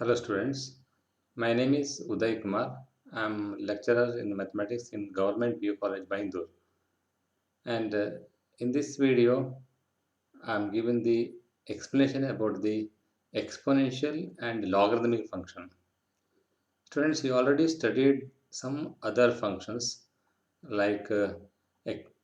Hello students, my name is Uday Kumar. I am lecturer in mathematics in Government PU College, Bangalore. And in this video, I am giving the explanation about the exponential and logarithmic function. Students, you already studied some other functions like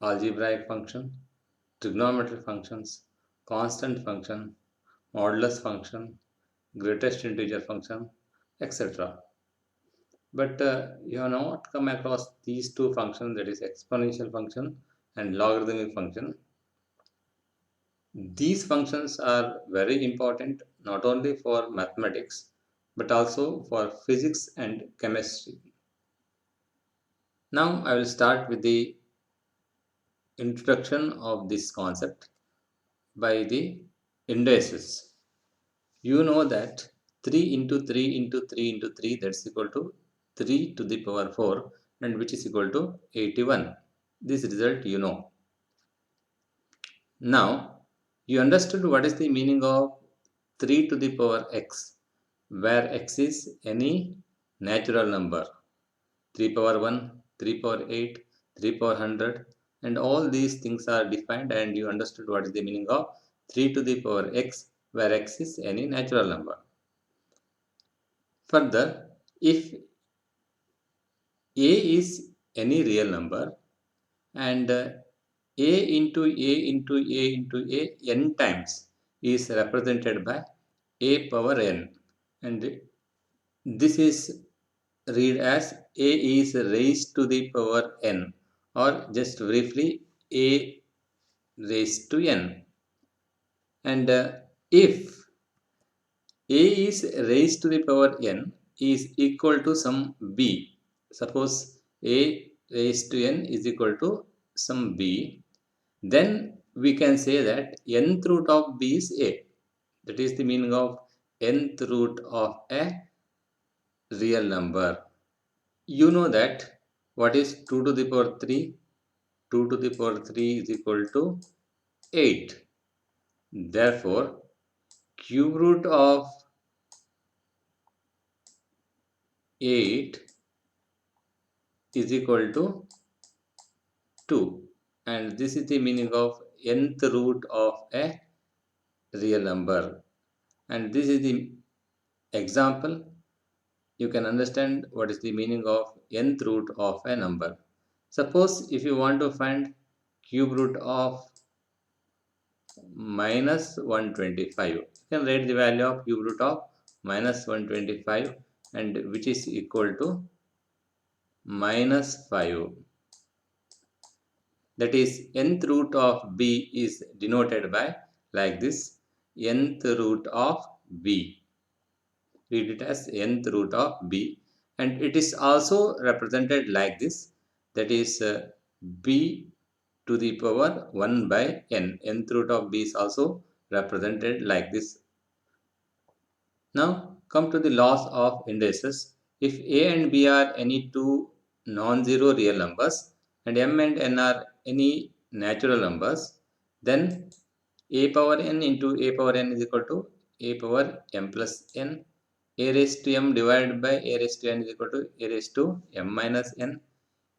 algebraic function, trigonometric functions, constant function, modulus function, greatest integer function, etc. But you have not come across these two functions, that is exponential function and logarithmic function. These functions are very important not only for mathematics but also for physics and chemistry. Now I will start with the introduction of this concept by the indices. You know that 3 into 3 into 3 into 3, that's equal to 3 to the power 4, and which is equal to 81. This result you know. Now, you understood what is the meaning of 3 to the power x, where x is any natural number. 3 power 1, 3 power 8, 3 power 100, and all these things are defined, and you understood what is the meaning of 3 to the power x, where x is any natural number. Further, if a is any real number and a into a into a into a n times is represented by a power n, and this is read as a is raised to the power n, or just briefly a raised to n. And if a is raised to the power n is equal to some b, suppose a raised to n is equal to some b, then we can say that nth root of b is a. That is the meaning of nth root of a real number. You know that what is 2 to the power 3? 2 to the power 3 is equal to 8. Therefore, cube root of 8 is equal to 2, and this is the meaning of nth root of a real number. And this is the example. You can understand what is the meaning of nth root of a number. Suppose if you want to find cube root of minus 125, you can write the value of cube root of minus 125, and which is equal to minus 5. That is, nth root of b is denoted by like this, nth root of b. Read it as nth root of b, and it is also represented like this, that is b to the power 1 by n. Nth root of b is also represented like this. Now come to the laws of indices. If a and b are any two non-zero real numbers and m and n are any natural numbers, then a power n into a power n is equal to a power m plus n. A raised to m divided by a raised to n is equal to a raised to m minus n.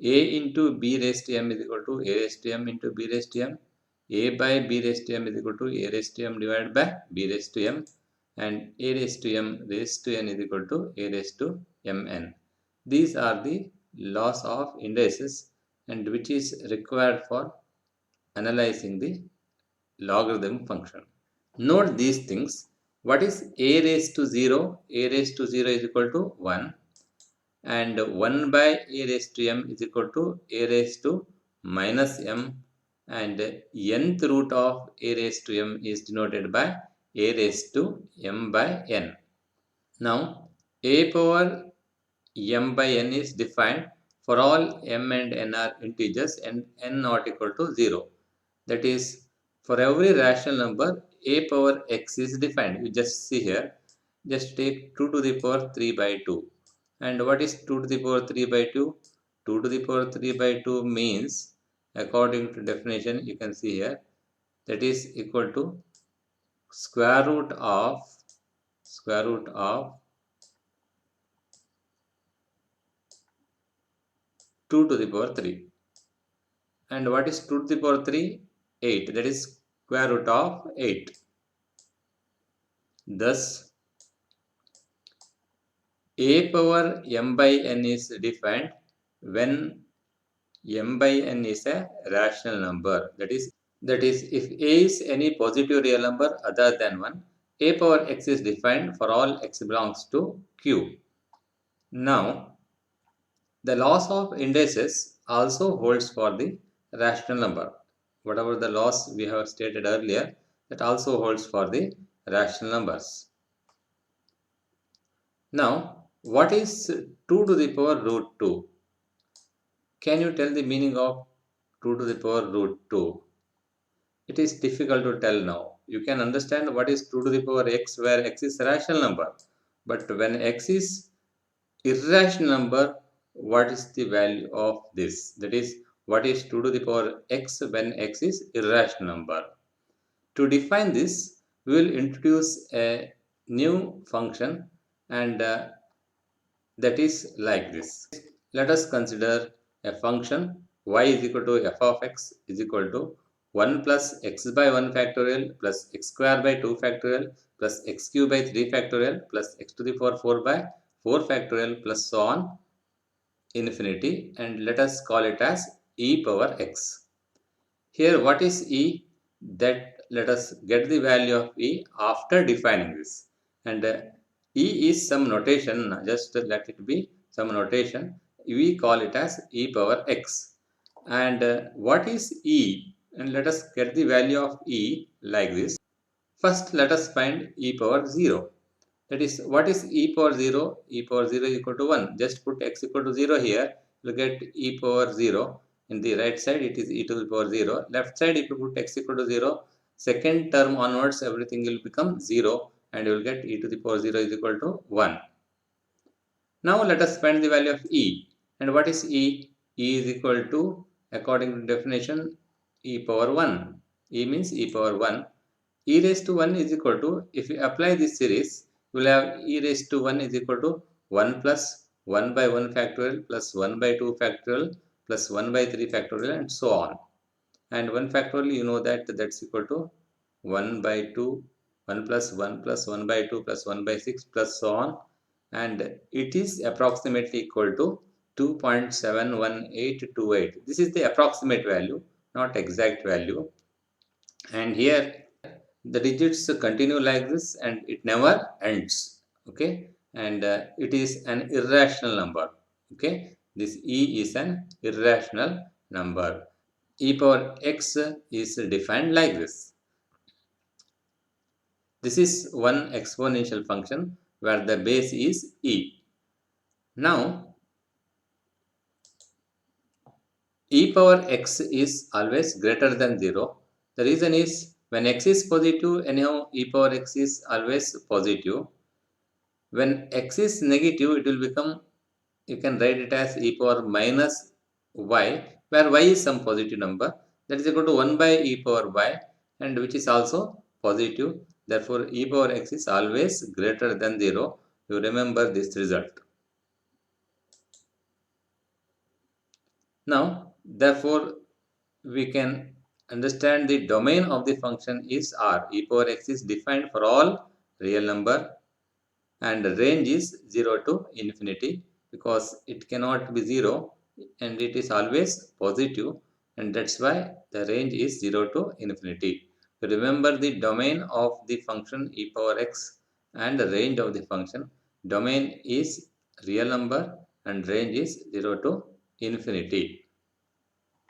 A into b raised to m is equal to a raised to m into b raised to m. A by b raised to m is equal to a raised to m divided by b raised to m, and a raised to m raised to n is equal to a raised to mn. These are the laws of indices, and which is required for analyzing the logarithm function. Note these things. What is a raised to 0? A raised to 0 is equal to 1, and 1 by a raised to m is equal to a raised to minus m, and nth root of a raised to m is denoted by a raised to m by n. Now a power m by n is defined for all m and n are integers and n not equal to 0. That is, for every rational number a power x is defined. You just see here, just take 2 to the power 3 by 2. And what is 2 to the power 3 by 2? 2 to the power 3 by 2 means, according to definition, you can see here, that is equal to square root of 2 to the power 3. And what is 2 to the power 3? 8. That is square root of 8. Thus, a power m by n is defined when m by n is a rational number. That is, if a is any positive real number other than 1, a power x is defined for all x belongs to q. Now, the laws of indices also holds for the rational number. Whatever the laws we have stated earlier, that also holds for the rational numbers. Now, what is 2 to the power root 2? Can you tell the meaning of 2 to the power root 2? It is difficult to tell now. You can understand what is 2 to the power x, where x is a rational number. But when x is irrational number, what is the value of this? That is, what is 2 to the power x when x is irrational number? To define this, we will introduce a new function, and that is like this. Let us consider a function y is equal to f of x is equal to 1 plus x by 1 factorial plus x square by 2 factorial plus x cube by 3 factorial plus x to the power 4 by 4 factorial plus so on infinity, and let us call it as e power x. Here what is e? That let us get the value of e after defining this, and e is some notation, just let it be some notation. We call it as e power x. And what is e? And let us get the value of e like this. First let us find e power 0. That is, what is e power 0? E power 0 is equal to 1. Just put x equal to 0 here. You get e power 0. In the right side, it is e to the power 0. Left side, if you put x equal to 0, second term onwards, everything will become 0. And you will get e to the power 0 is equal to 1. Now, let us find the value of e. And what is e? E is equal to, according to definition, e power 1. E means e power 1. E raised to 1 is equal to, if we apply this series, we will have e raised to 1 is equal to 1 plus 1 by 1 factorial plus 1 by 2 factorial plus 1 by 3 factorial and so on. And 1 factorial, you know that that's equal to 1 by 2, 1 plus 1 plus 1 by 2 plus 1 by 6 plus so on. And it is approximately equal to 2.71828. This is the approximate value, not exact value. And here the digits continue like this and it never ends. Okay, and it is an irrational number. Okay, this e is an irrational number. E power x is defined like this. This is one exponential function where the base is e. Now, e power x is always greater than 0. The reason is, when x is positive, anyhow e power x is always positive. When x is negative, it will become, you can write it as e power minus y, where y is some positive number. That is equal to 1 by e power y, and which is also positive. Therefore, e power x is always greater than 0. You remember this result. Now, therefore, we can understand the domain of the function is R. E power x is defined for all real number, and the range is 0 to infinity, because it cannot be 0 and it is always positive, and that's why the range is 0 to infinity. Remember the domain of the function e power x and the range of the function. Domain is real number and range is 0 to infinity.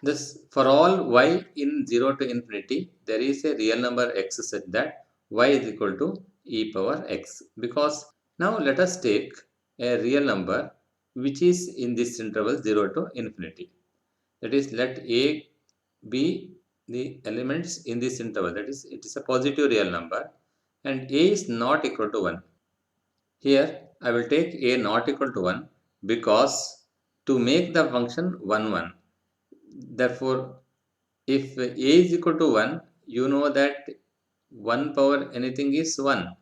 Thus, for all y in 0 to infinity, there is a real number x such that y is equal to e power x. Because now let us take a real number which is in this interval 0 to infinity. That is, let a be the elements in this interval. That is, it is a positive real number and a is not equal to 1. Here, I will take a not equal to 1 because to make the function 1, 1. Therefore, if a is equal to 1, you know that 1 power anything is 1.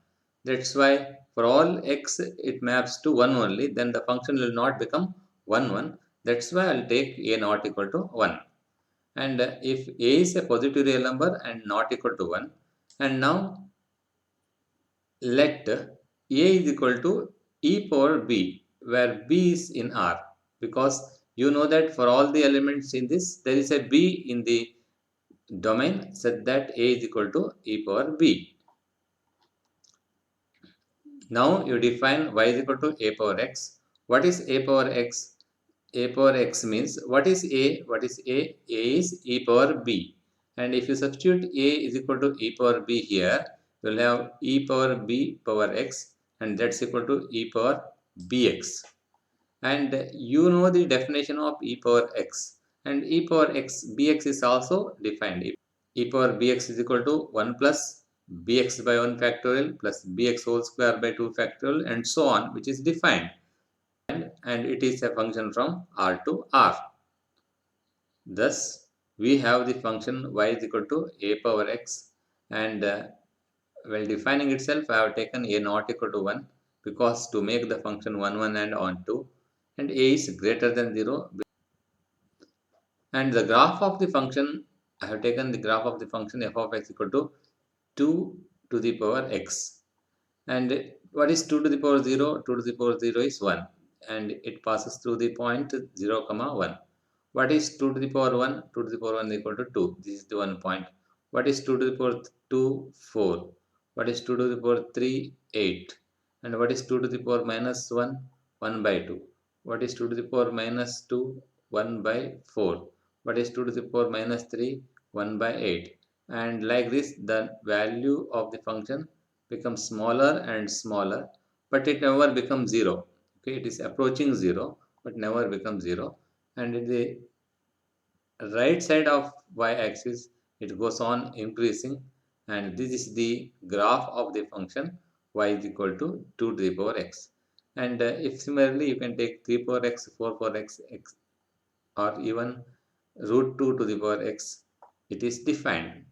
That's why for all x it maps to 1 only. Then the function will not become 1, 1. That's why I'll take a not equal to 1. And if a is a positive real number and not equal to 1, and now let a is equal to e power b, where b is in R, because you know that for all the elements in this there is a b in the domain such that a is equal to e power b. Now you define y is equal to a power x. What is a power x? A power x means what is a? What is a? A is e power b. And if you substitute a is equal to e power b here, you will have e power b power x, and that's equal to e power bx. And you know the definition of e power x. And e power x bx is also defined. E power bx is equal to 1 plus bx by 1 factorial plus bx whole square by 2 factorial and so on, which is defined, and it is a function from R to R. Thus, we have the function y is equal to a power x, and while defining itself, I have taken a not equal to 1 because to make the function 1 1 and on 2, and a is greater than 0. And the graph of the function, I have taken the graph of the function f of x equal to 2 to the power x. And what is 2 to the power 0? 2 to the power 0 is 1. And it passes through the point 0, comma 1. What is 2 to the power 1? 2 to the power 1 is equal to 2. This is the 1 point. What is 2 to the power 2? 4. What is 2 to the power 3? 8. And what is 2 to the power minus 1? 1 by 2. What is 2 to the power minus 2? 1 by 4. What is 2 to the power minus 3? 1 by 8. And like this, the value of the function becomes smaller and smaller, but it never becomes 0. Okay, it is approaching 0, but never becomes 0. And in the right side of y-axis, it goes on increasing, and this is the graph of the function y is equal to 2 to the power x. And if similarly, you can take 3 power x, 4 power x, or even root 2 to the power x, it is defined.